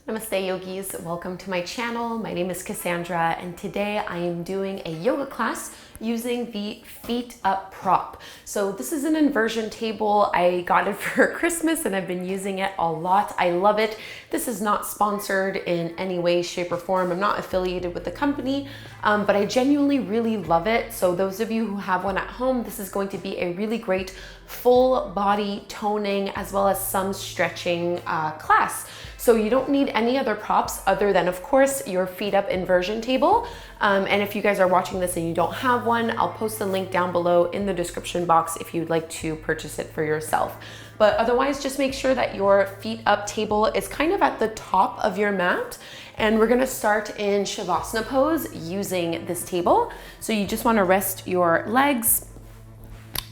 Namaste yogis, welcome to my channel. My name is Kassandra and today I am doing a yoga class using the FeetUp prop. So this is an inversion table. I got it for Christmas and I've been using it a lot. I love it. This is not sponsored in any way, shape or form. I'm not affiliated with the company, but I genuinely really love it. So those of you who have one at home, this is going to be a really great full body toning as well as some stretching class. So you don't need any other props other than, of course, your FeetUp inversion table. And if you guys are watching this and you don't have one, I'll post the link down below in the description box if you'd like to purchase it for yourself. But otherwise, just make sure that your FeetUp table is kind of at the top of your mat. And we're gonna start in Savasana pose using this table. So you just wanna rest your legs,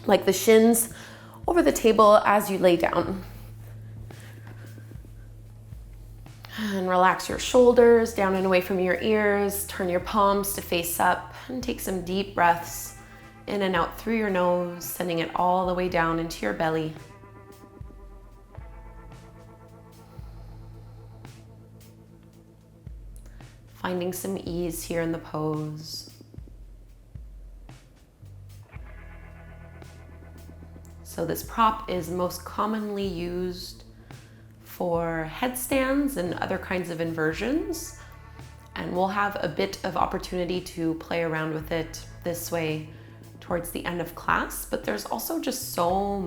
like the shins, over the table as you lay down. And relax your shoulders down and away from your ears. Turn your palms to face up and take some deep breaths in and out through your nose, sending it all the way down into your belly. Finding some ease here in the pose. So this prop is most commonly used for headstands and other kinds of inversions. And we'll have a bit of opportunity to play around with it this way towards the end of class, but there's also just so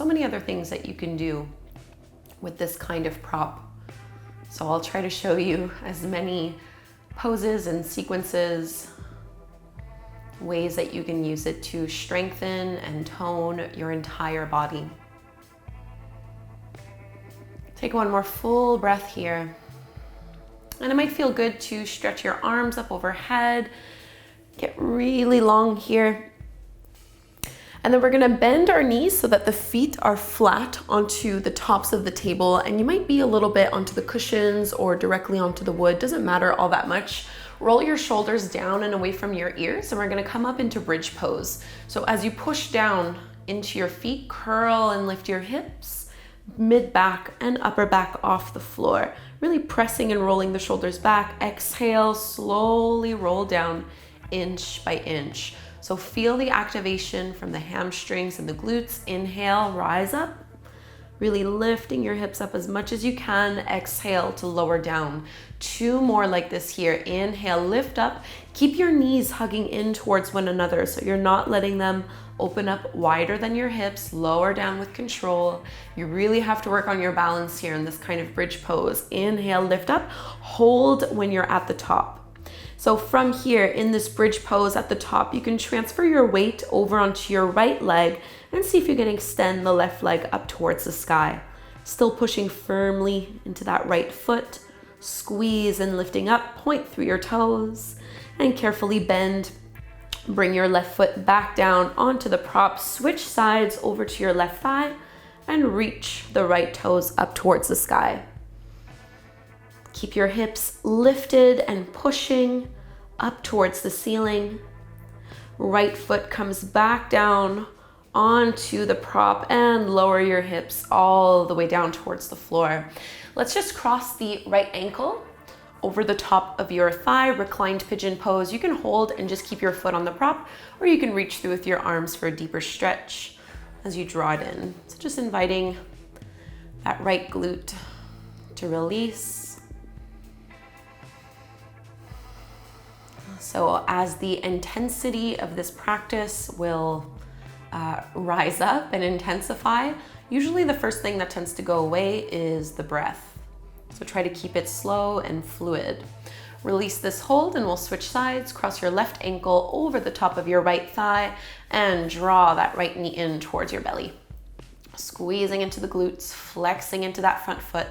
many other things that you can do with this kind of prop. So I'll try to show you as many poses and sequences, ways that you can use it to strengthen and tone your entire body. Take one more full breath here. And it might feel good to stretch your arms up overhead, get really long here. And then we're gonna bend our knees so that the feet are flat onto the tops of the table, and you might be a little bit onto the cushions or directly onto the wood, doesn't matter all that much. Roll your shoulders down and away from your ears, and we're gonna come up into bridge pose. So as you push down into your feet, curl and lift your hips, mid-back and upper back off the floor, really pressing and rolling the shoulders back. Exhale, slowly roll down inch by inch. So feel the activation from the hamstrings and the glutes. Inhale, rise up, really lifting your hips up as much as you can. Exhale to lower down. Two more like this here. Inhale, lift up. Keep your knees hugging in towards one another so you're not letting them open up wider than your hips. Lower down with control. You really have to work on your balance here in this kind of bridge pose. Inhale, lift up. Hold when you're at the top. So from here in this bridge pose at the top, you can transfer your weight over onto your right leg and see if you can extend the left leg up towards the sky. Still pushing firmly into that right foot. Squeeze and lifting up, point through your toes and carefully bend. Bring your left foot back down onto the prop, switch sides over to your left thigh and reach the right toes up towards the sky. Keep your hips lifted and pushing up towards the ceiling. Right foot comes back down onto the prop and lower your hips all the way down towards the floor. Let's just cross the right ankle over the top of your thigh, reclined pigeon pose. You can hold and just keep your foot on the prop, or you can reach through with your arms for a deeper stretch as you draw it in. So just inviting that right glute to release. So as the intensity of this practice will rise up and intensify, usually the first thing that tends to go away is the breath. So try to keep it slow and fluid. Release this hold and we'll switch sides. Cross your left ankle over the top of your right thigh and draw that right knee in towards your belly. Squeezing into the glutes, flexing into that front foot.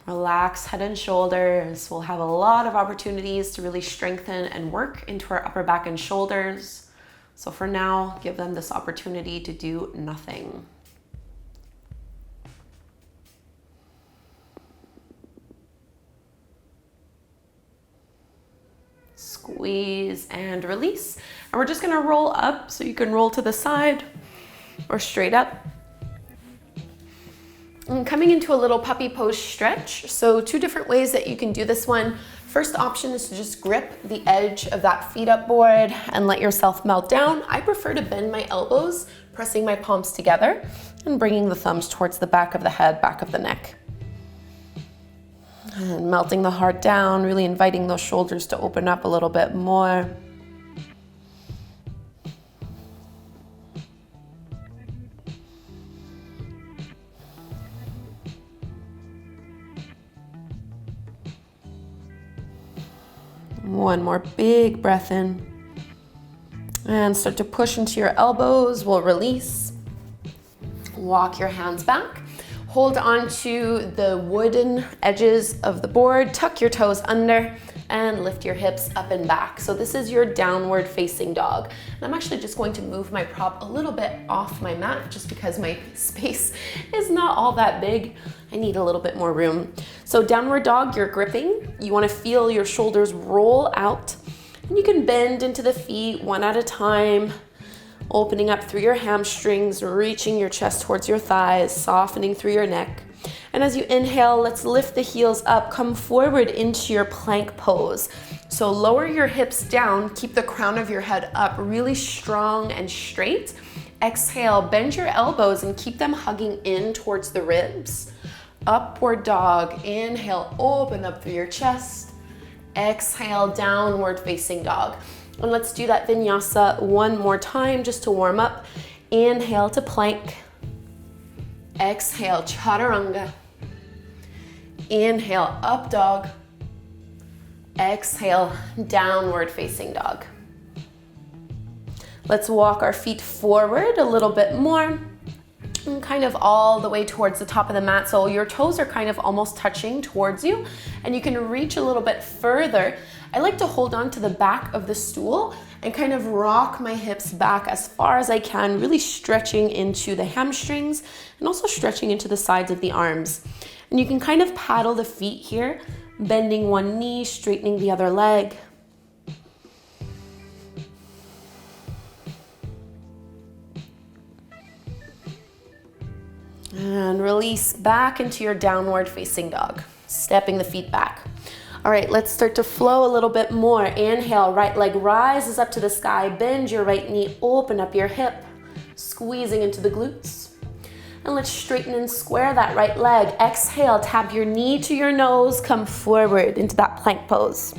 Relax head and shoulders. We'll have a lot of opportunities to really strengthen and work into our upper back and shoulders. So for now, give them this opportunity to do nothing. Squeeze and release. And we're just gonna roll up, so you can roll to the side or straight up. And coming into a little puppy pose stretch. So 2 different ways that you can do this one. First option is to just grip the edge of that feet up board and let yourself melt down. I prefer to bend my elbows, pressing my palms together and bringing the thumbs towards the back of the head, back of the neck. And melting the heart down, really inviting those shoulders to open up a little bit more. One more big breath in. And start to push into your elbows. We'll release. Walk your hands back. Hold on to the wooden edges of the board. Tuck your toes under and lift your hips up and back. So this is your downward facing dog. And I'm actually just going to move my prop a little bit off my mat just because my space is not all that big. I need a little bit more room. So downward dog, you're gripping. You want to feel your shoulders roll out. And you can bend into the feet one at a time, opening up through your hamstrings, reaching your chest towards your thighs, softening through your neck. And as you inhale, let's lift the heels up, come forward into your plank pose. So lower your hips down, keep the crown of your head up, really strong and straight. Exhale, bend your elbows and keep them hugging in towards the ribs. Upward dog, inhale, open up through your chest. Exhale, downward facing dog. And let's do that vinyasa one more time just to warm up. Inhale to plank. Exhale, chaturanga. Inhale, up dog. Exhale, downward facing dog. Let's walk our feet forward a little bit more. And kind of all the way towards the top of the mat. So your toes are kind of almost touching towards you. And you can reach a little bit further. I like to hold on to the back of the stool and kind of rock my hips back as far as I can, really stretching into the hamstrings and also stretching into the sides of the arms. And you can kind of paddle the feet here, bending one knee, straightening the other leg. And release back into your downward facing dog, stepping the feet back. All right, let's start to flow a little bit more. Inhale, right leg rises up to the sky. Bend your right knee, open up your hip, squeezing into the glutes. And let's straighten and square that right leg. Exhale, tap your knee to your nose, come forward into that plank pose.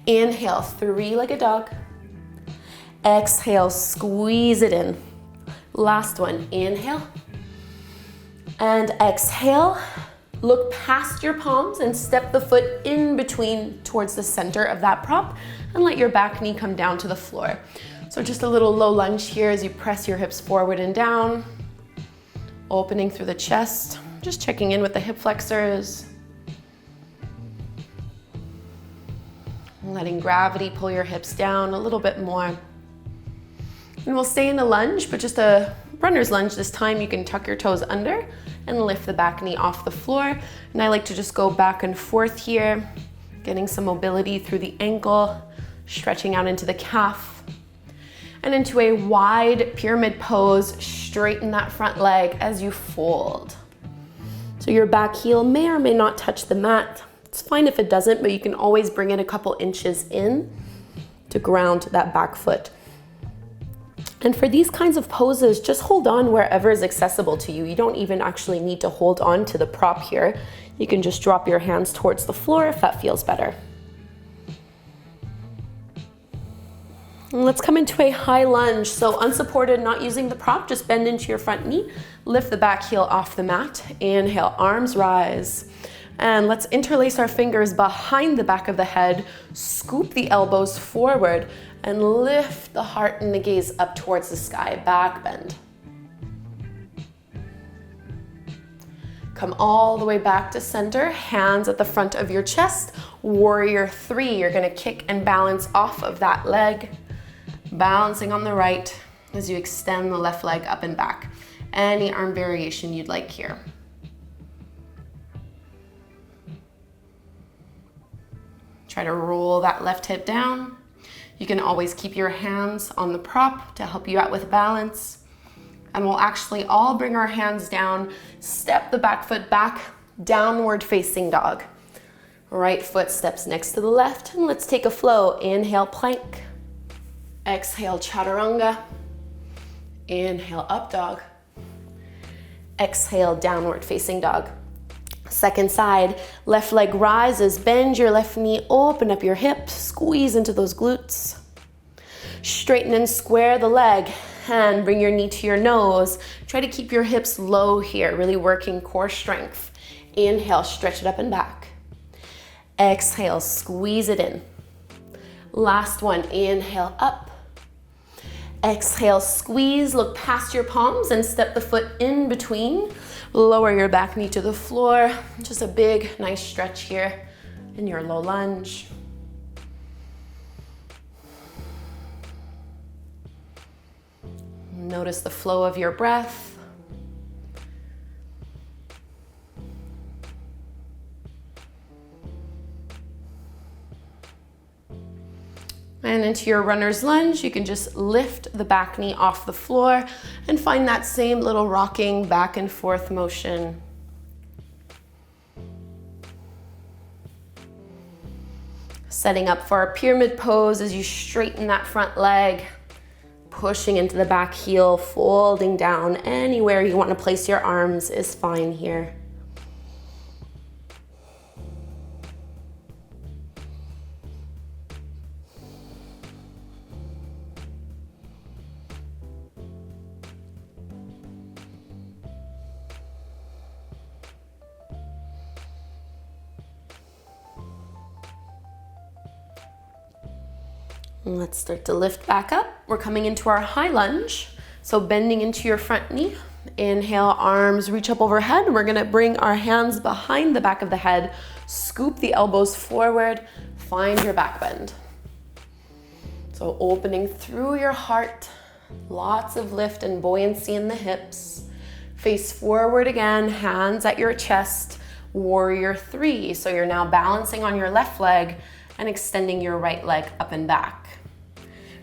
Inhale, 3-legged dog. Exhale, squeeze it in. Last one, inhale. And exhale. Look past your palms and step the foot in between towards the center of that prop and let your back knee come down to the floor. So just a little low lunge here as you press your hips forward and down, opening through the chest, just checking in with the hip flexors. Letting gravity pull your hips down a little bit more. And we'll stay in a lunge, but just a runner's lunge this time. You can tuck your toes under and lift the back knee off the floor. And I like to just go back and forth here, getting some mobility through the ankle, stretching out into the calf, and into a wide pyramid pose. Straighten that front leg as you fold. So your back heel may or may not touch the mat. It's fine if it doesn't, but you can always bring it a couple inches in to ground that back foot. And for these kinds of poses, just hold on wherever is accessible to you. You don't even actually need to hold on to the prop here. You can just drop your hands towards the floor if that feels better. And let's come into a high lunge. So unsupported, not using the prop, just bend into your front knee. Lift the back heel off the mat. Inhale, arms rise. And let's interlace our fingers behind the back of the head, scoop the elbows forward, and lift the heart and the gaze up towards the sky, back bend. Come all the way back to center, hands at the front of your chest. Warrior 3, you're gonna kick and balance off of that leg, balancing on the right as you extend the left leg up and back. Any arm variation you'd like here. Try to roll that left hip down. You can always keep your hands on the prop to help you out with balance. And we'll actually all bring our hands down, step the back foot back, downward facing dog. Right foot steps next to the left, and let's take a flow. Inhale, plank. Exhale, chaturanga. Inhale, up dog. Exhale, downward facing dog. Second side, left leg rises, bend your left knee, open up your hips, squeeze into those glutes. Straighten and square the leg, and bring your knee to your nose. Try to keep your hips low here, really working core strength. Inhale, stretch it up and back. Exhale, squeeze it in. Last one, inhale, up. Exhale, squeeze, look past your palms and step the foot in between. Lower your back knee to the floor. Just a big, nice stretch here in your low lunge. Notice the flow of your breath. And into your runner's lunge, you can just lift the back knee off the floor and find that same little rocking back and forth motion. Setting up for our pyramid pose as you straighten that front leg, pushing into the back heel, folding down. Anywhere you want to place your arms is fine here. And let's start to lift back up. We're coming into our high lunge. So bending into your front knee. Inhale, arms reach up overhead. We're gonna bring our hands behind the back of the head. Scoop the elbows forward. Find your back bend. So opening through your heart. Lots of lift and buoyancy in the hips. Face forward again, hands at your chest. Warrior 3. So you're now balancing on your left leg and extending your right leg up and back.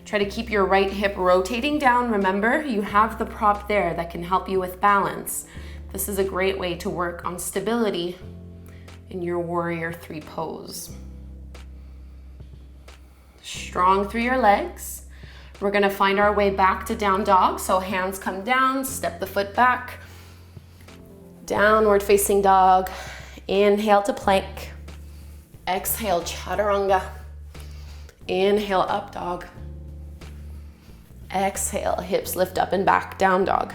Try to keep your right hip rotating down. Remember, you have the prop there that can help you with balance. This is a great way to work on stability in your Warrior 3 pose. Strong through your legs. We're gonna find our way back to down dog. So hands come down, step the foot back. Downward facing dog. Inhale to plank. Exhale, chaturanga. Inhale, up dog. Exhale, hips lift up and back, down dog.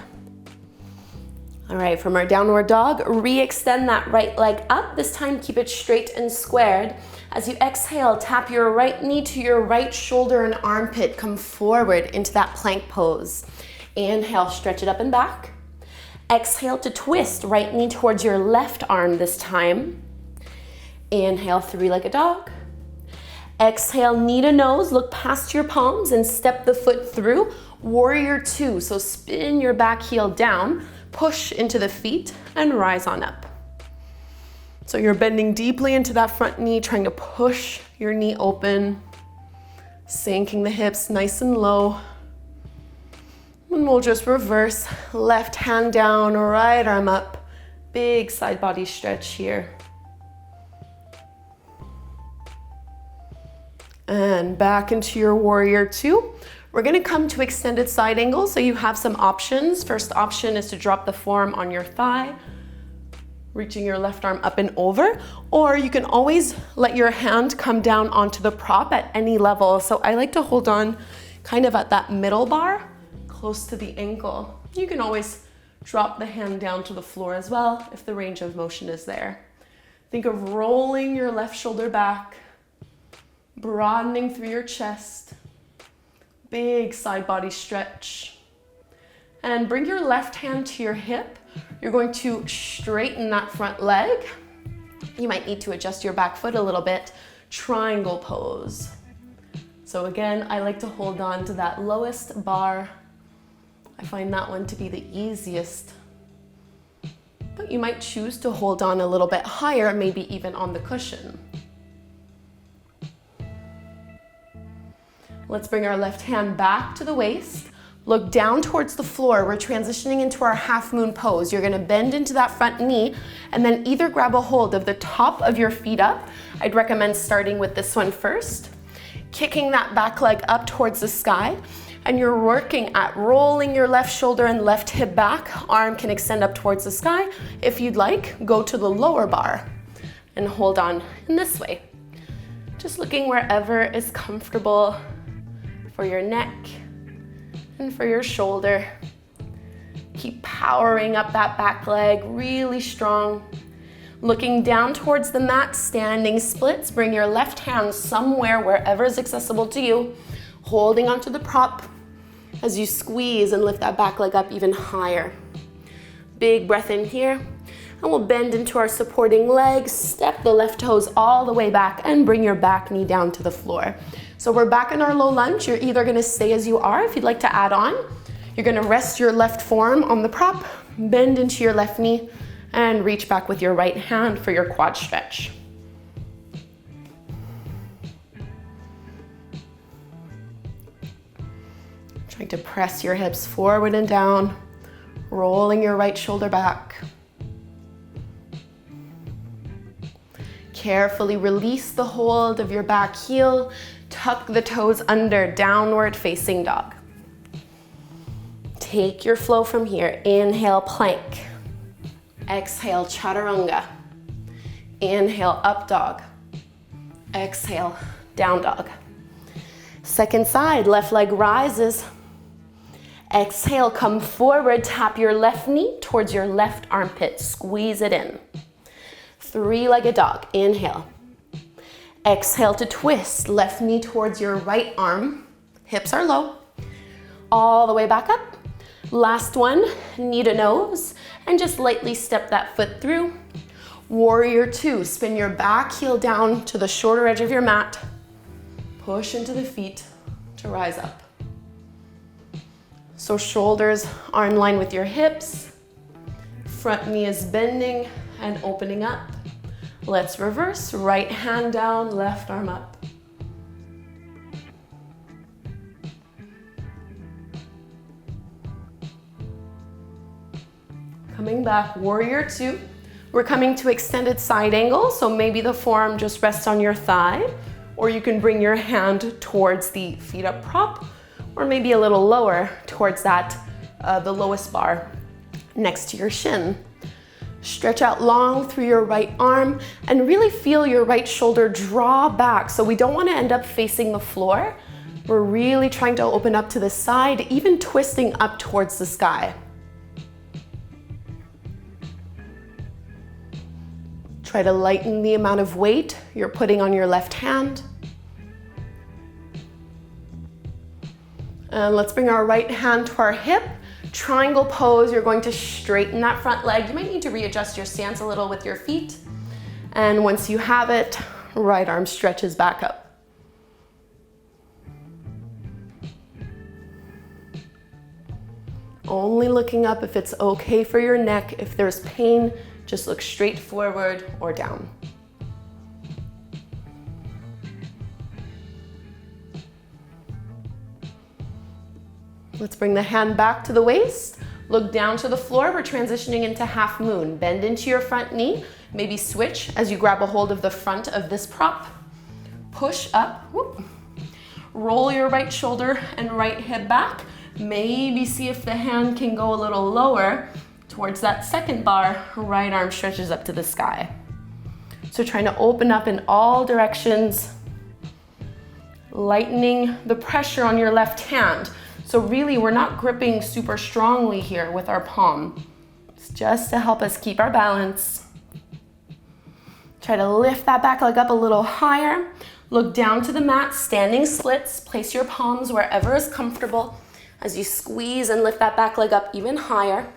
All right, from our downward dog, re-extend that right leg up. This time, keep it straight and squared. As you exhale, tap your right knee to your right shoulder and armpit. Come forward into that plank pose. Inhale, stretch it up and back. Exhale to twist, right knee towards your left arm this time. Inhale, three-legged dog. Exhale, knee to nose, look past your palms and step the foot through. Warrior 2, so spin your back heel down, push into the feet and rise on up. So you're bending deeply into that front knee, trying to push your knee open, sinking the hips nice and low. And we'll just reverse, left hand down, right arm up. Big side body stretch here. And back into your Warrior 2. We're gonna come to extended side angle, so you have some options. First option is to drop the forearm on your thigh, reaching your left arm up and over, or you can always let your hand come down onto the prop at any level. So I like to hold on kind of at that middle bar, close to the ankle. You can always drop the hand down to the floor as well if the range of motion is there. Think of rolling your left shoulder back, broadening through your chest, big side body stretch. And bring your left hand to your hip. You're going to straighten that front leg. You might need to adjust your back foot a little bit. Triangle pose. So again, I like to hold on to that lowest bar. I find that one to be the easiest. But you might choose to hold on a little bit higher, maybe even on the cushion. Let's bring our left hand back to the waist. Look down towards the floor. We're transitioning into our half moon pose. You're gonna bend into that front knee and then either grab a hold of the top of your feet up. I'd recommend starting with this one first. Kicking that back leg up towards the sky. And you're working at rolling your left shoulder and left hip back. Arm can extend up towards the sky. If you'd like, go to the lower bar and hold on in this way. Just looking wherever is comfortable for your neck and for your shoulder. Keep powering up that back leg, really strong. Looking down towards the mat, standing splits. Bring your left hand somewhere, wherever is accessible to you. Holding onto the prop as you squeeze and lift that back leg up even higher. Big breath in here. And we'll bend into our supporting legs. Step the left toes all the way back and bring your back knee down to the floor. So we're back in our low lunge. You're either gonna stay as you are. If you'd like to add on, you're gonna rest your left forearm on the prop, bend into your left knee, and reach back with your right hand for your quad stretch. Trying to press your hips forward and down, rolling your right shoulder back. Carefully release the hold of your back heel, tuck the toes under, downward facing dog. Take your flow from here. Inhale, plank. Exhale, chaturanga. Inhale, up dog. Exhale, down dog. Second side, left leg rises. Exhale, come forward, tap your left knee towards your left armpit, squeeze it in. Three-legged dog, inhale. Exhale to twist, left knee towards your right arm, hips are low. All the way back up. Last one, knee to nose, and just lightly step that foot through. Warrior two, spin your back heel down to the shorter edge of your mat. Push into the feet to rise up. So shoulders are in line with your hips. Front knee is bending and opening up. Let's reverse, right hand down, left arm up. Coming back, warrior two. We're coming to extended side angle, so maybe the forearm just rests on your thigh, or you can bring your hand towards the feet up prop, or maybe a little lower towards that, the lowest bar next to your shin. Stretch out long through your right arm and really feel your right shoulder draw back. So we don't want to end up facing the floor. We're really trying to open up to the side, even twisting up towards the sky. Try to lighten the amount of weight you're putting on your left hand. And let's bring our right hand to our hip. Triangle pose, you're going to straighten that front leg. You might need to readjust your stance a little with your feet. And once you have it, right arm stretches back up. Only looking up if it's okay for your neck. If there's pain, just look straight forward or down. Let's bring the hand back to the waist. Look down to the floor. We're transitioning into half moon. Bend into your front knee. Maybe switch as you grab a hold of the front of this prop. Push up. Whoop. Roll your right shoulder and right hip back. Maybe see if the hand can go a little lower towards that second bar. Right arm stretches up to the sky. So trying to open up in all directions. Lightening the pressure on your left hand. So really, we're not gripping super strongly here with our palm. It's just to help us keep our balance. Try to lift that back leg up a little higher. Look down to the mat, standing splits. Place your palms wherever is comfortable as you squeeze and lift that back leg up even higher.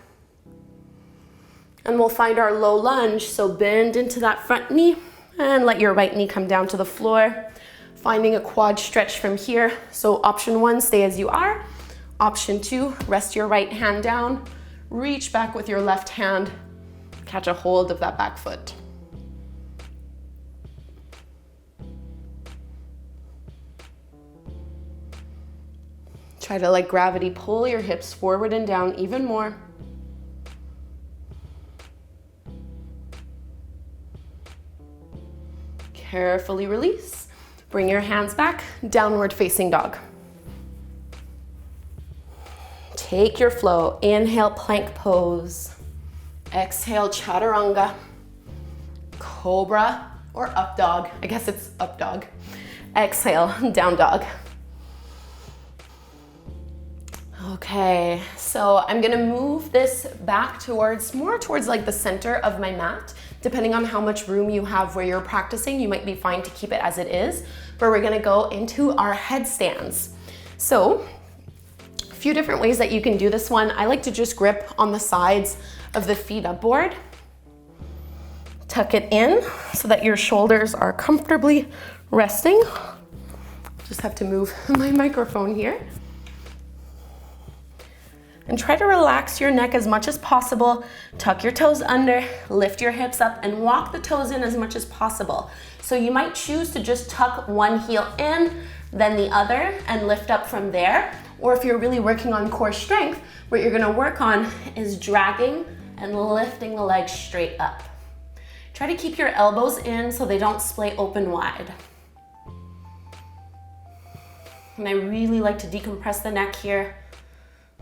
And we'll find our low lunge. So bend into that front knee and let your right knee come down to the floor. Finding a quad stretch from here. So option one, stay as you are. Option two, rest your right hand down, reach back with your left hand, catch a hold of that back foot. Try to like gravity pull your hips forward and down even more. Carefully release. Bring your hands back, downward facing dog. Take your flow. Inhale, plank pose. Exhale, chaturanga. Cobra or up dog. I guess it's up dog. Exhale, down dog. Okay, so I'm gonna move this back more towards like the center of my mat. Depending on how much room you have where you're practicing, you might be fine to keep it as it is, but we're gonna go into our headstands. So, a few different ways that you can do this one. I like to just grip on the sides of the feet up board. Tuck it in so that your shoulders are comfortably resting. Just have to move my microphone here. And try to relax your neck as much as possible. Tuck your toes under, lift your hips up, and walk the toes in as much as possible. So you might choose to just tuck one heel in, then the other, and lift up from there. Or if you're really working on core strength, what you're gonna work on is dragging and lifting the legs straight up. Try to keep your elbows in so they don't splay open wide. And I really like to decompress the neck here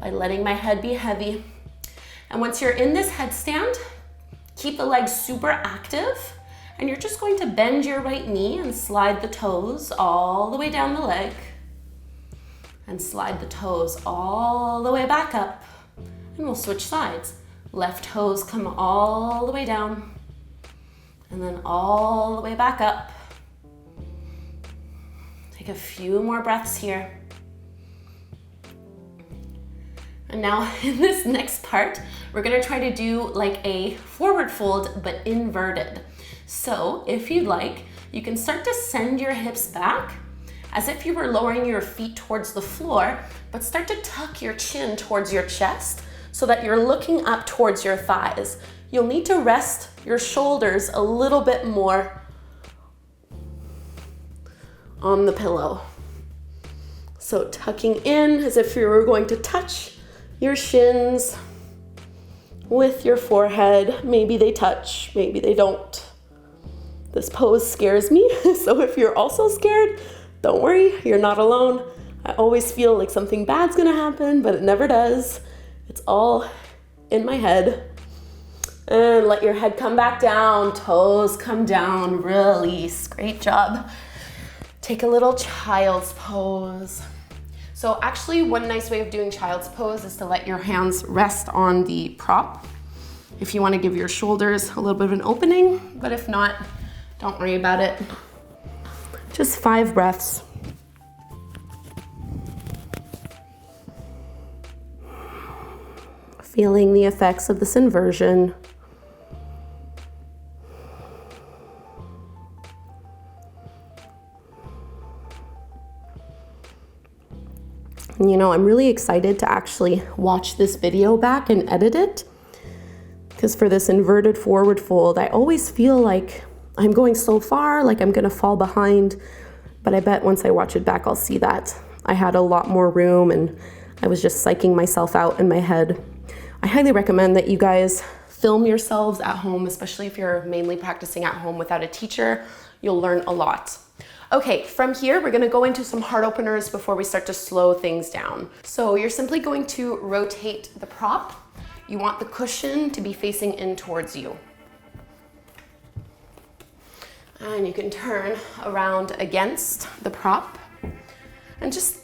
by letting my head be heavy. And once you're in this headstand, keep the legs super active, and you're just going to bend your right knee and slide the toes all the way down the leg, and slide the toes all the way back up, and we'll switch sides. Left toes come all the way down, and then all the way back up. Take a few more breaths here. And now in this next part, we're gonna try to do like a forward fold, but inverted. So if you'd like, you can start to send your hips back as if you were lowering your feet towards the floor, but start to tuck your chin towards your chest so that you're looking up towards your thighs. You'll need to rest your shoulders a little bit more on the pillow. So tucking in as if you were going to touch your shins with your forehead. Maybe they touch, maybe they don't. This pose scares me, so if you're also scared, don't worry, you're not alone. I always feel like something bad's gonna happen, but it never does. It's all in my head. And let your head come back down, toes come down, release. Great job. Take a little child's pose. So actually, one nice way of doing child's pose is to let your hands rest on the prop. If you want to give your shoulders a little bit of an opening, but if not, don't worry about it. Just 5 breaths. Feeling the effects of this inversion. You know, I'm really excited to actually watch this video back and edit it, because for this inverted forward fold, I always feel like I'm going so far, like I'm gonna fall behind, but I bet once I watch it back, I'll see that I had a lot more room and I was just psyching myself out in my head. I highly recommend that you guys film yourselves at home, especially if you're mainly practicing at home without a teacher. You'll learn a lot. Okay, from here, we're gonna go into some heart openers before we start to slow things down. So you're simply going to rotate the prop. You want the cushion to be facing in towards you. And you can turn around against the prop and just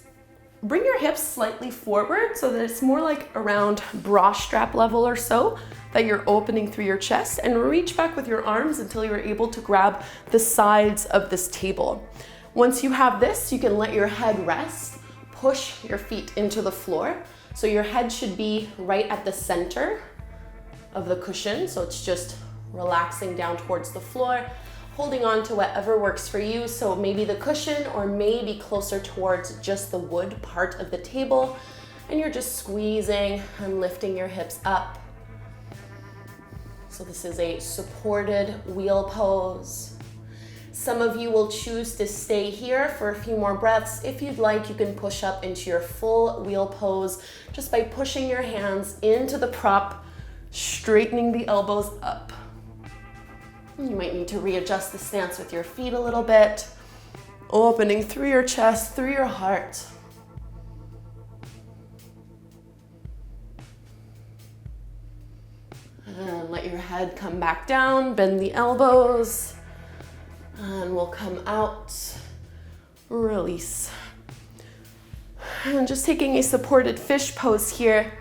bring your hips slightly forward so that it's more like around bra strap level or so, that you're opening through your chest, and reach back with your arms until you're able to grab the sides of this table. Once you have this, you can let your head rest, push your feet into the floor. So your head should be right at the center of the cushion. So it's just relaxing down towards the floor, holding on to whatever works for you. So maybe the cushion, or maybe closer towards just the wood part of the table. And you're just squeezing and lifting your hips up. So this is a supported wheel pose. Some of you will choose to stay here for a few more breaths. If you'd like, you can push up into your full wheel pose just by pushing your hands into the prop, straightening the elbows up. You might need to readjust the stance with your feet a little bit, opening through your chest, through your heart. And let your head come back down, bend the elbows, and we'll come out, release. And just taking a supported fish pose here.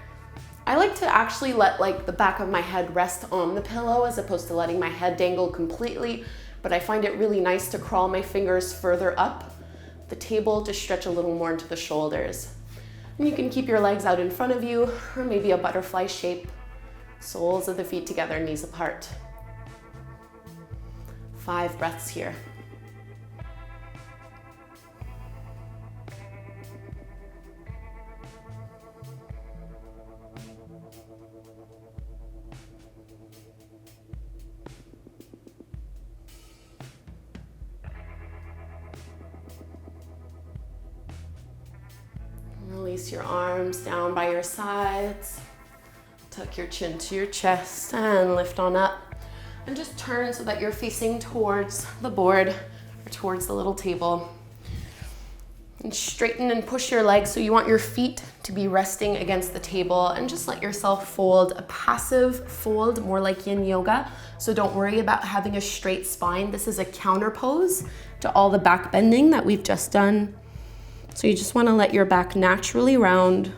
I like to actually let the back of my head rest on the pillow as opposed to letting my head dangle completely, but I find it really nice to crawl my fingers further up the table to stretch a little more into the shoulders. And you can keep your legs out in front of you, or maybe a butterfly shape. Soles of the feet together, knees apart. 5 breaths here. Release your arms down by your sides. Tuck your chin to your chest and lift on up. And just turn so that you're facing towards the board or towards the little table. And straighten and push your legs so you want your feet to be resting against the table, and just let yourself fold, a passive fold, more like yin yoga. So don't worry about having a straight spine. This is a counter pose to all the back bending that we've just done. So you just want to let your back naturally round.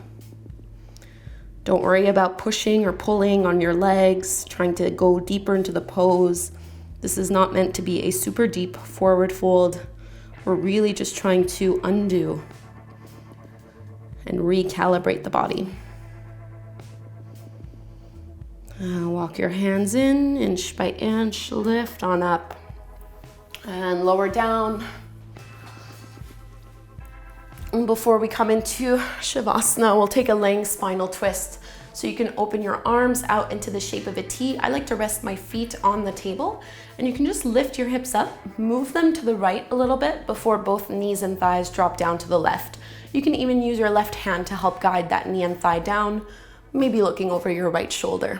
Don't worry about pushing or pulling on your legs, trying to go deeper into the pose. This is not meant to be a super deep forward fold. We're really just trying to undo and recalibrate the body. Walk your hands in, inch by inch, lift on up and lower down. And before we come into Savasana, we'll take a laying spinal twist. So you can open your arms out into the shape of a T. I like to rest my feet on the table, and you can just lift your hips up, move them to the right a little bit before both knees and thighs drop down to the left. You can even use your left hand to help guide that knee and thigh down, maybe looking over your right shoulder.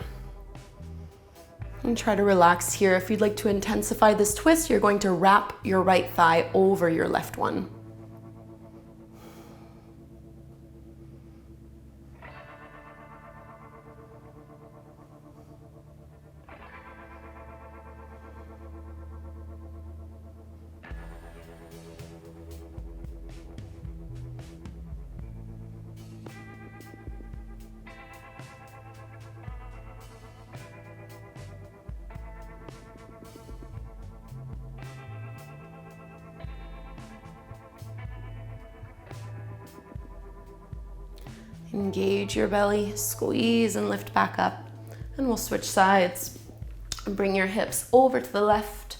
And try to relax here. If you'd like to intensify this twist, you're going to wrap your right thigh over your left one. Engage your belly, squeeze and lift back up. And we'll switch sides. Bring your hips over to the left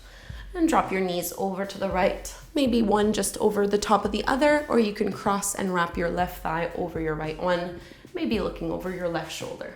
and drop your knees over to the right. Maybe one just over the top of the other, or you can cross and wrap your left thigh over your right one, maybe looking over your left shoulder.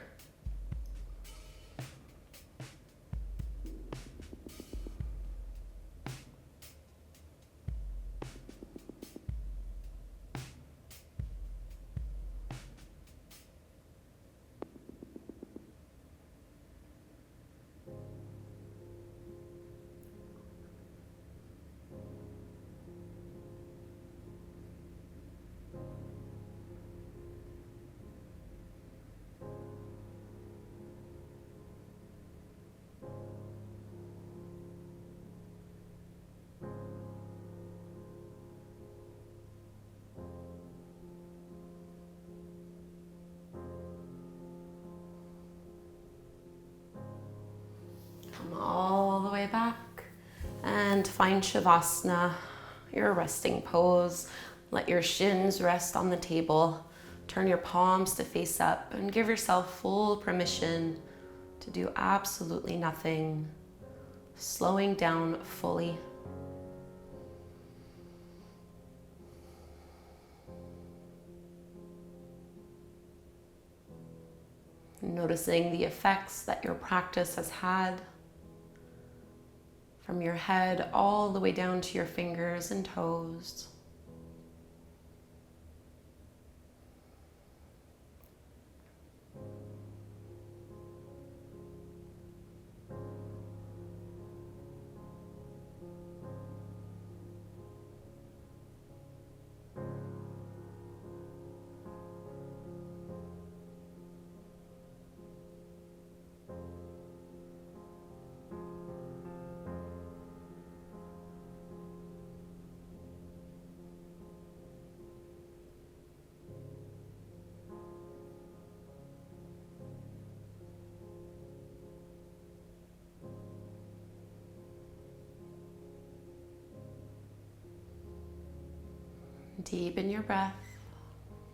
Come all the way back and find Shavasana, your resting pose. Let your shins rest on the table. Turn your palms to face up and give yourself full permission to do absolutely nothing, slowing down fully. Noticing the effects that your practice has had. from your head all the way down to your fingers and toes. Deepen your breath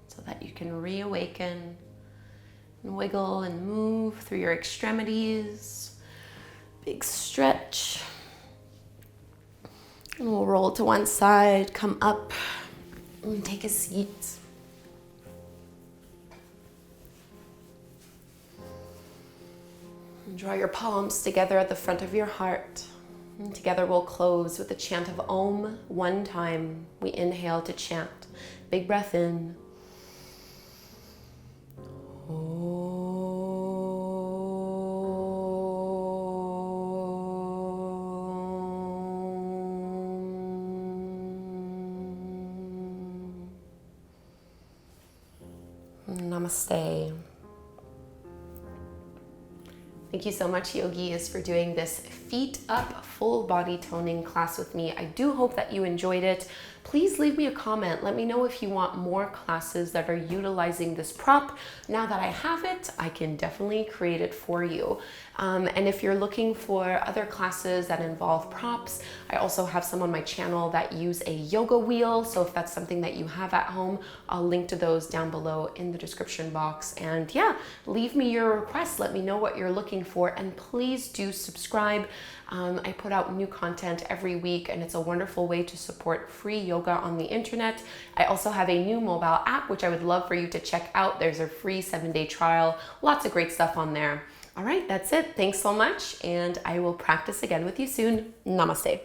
so that you can reawaken and wiggle and move through your extremities. Big stretch. And we'll roll to one side, come up, and take a seat. And draw your palms together at the front of your heart. And together we'll close with a chant of Om one time. We inhale to chant. Big breath in. Namaste. Thank you so much, yogis, for doing this feet up full body toning class with me. I do hope that you enjoyed it. Please leave me a comment. Let me know if you want more classes that are utilizing this prop. Now that I have it, I can definitely create it for you. And if you're looking for other classes that involve props, I also have some on my channel that use a yoga wheel. So if that's something that you have at home, I'll link to those down below in the description box. And yeah, leave me your requests. Let me know what you're looking for. And please do subscribe. I put out new content every week, and it's a wonderful way to support free yoga on the internet. I also have a new mobile app, which I would love for you to check out. There's a free 7-day trial. Lots of great stuff on there. All right, that's it. Thanks so much, and I will practice again with you soon. Namaste.